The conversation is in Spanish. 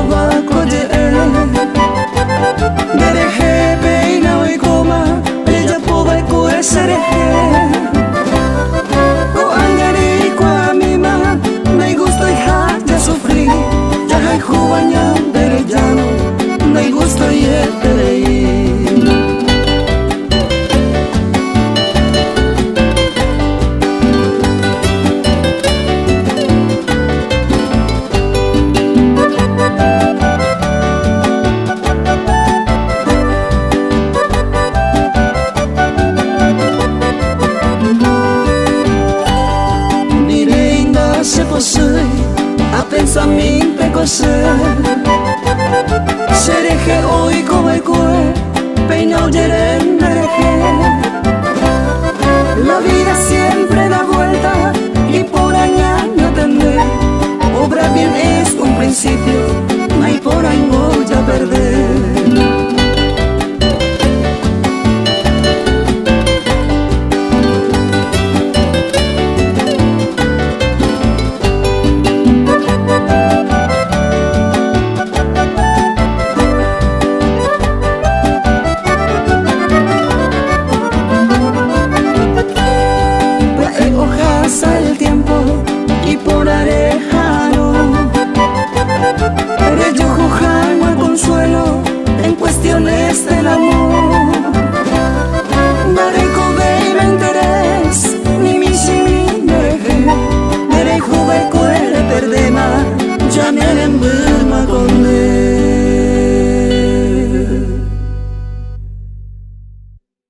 va koje Derehe peina oi coma Ella povai kue serehe Ko angari kwa mima Nai gusto y ya sufrí Ya hay juaña derejano Nai gusto y eterei se possui a pensamento e cos'è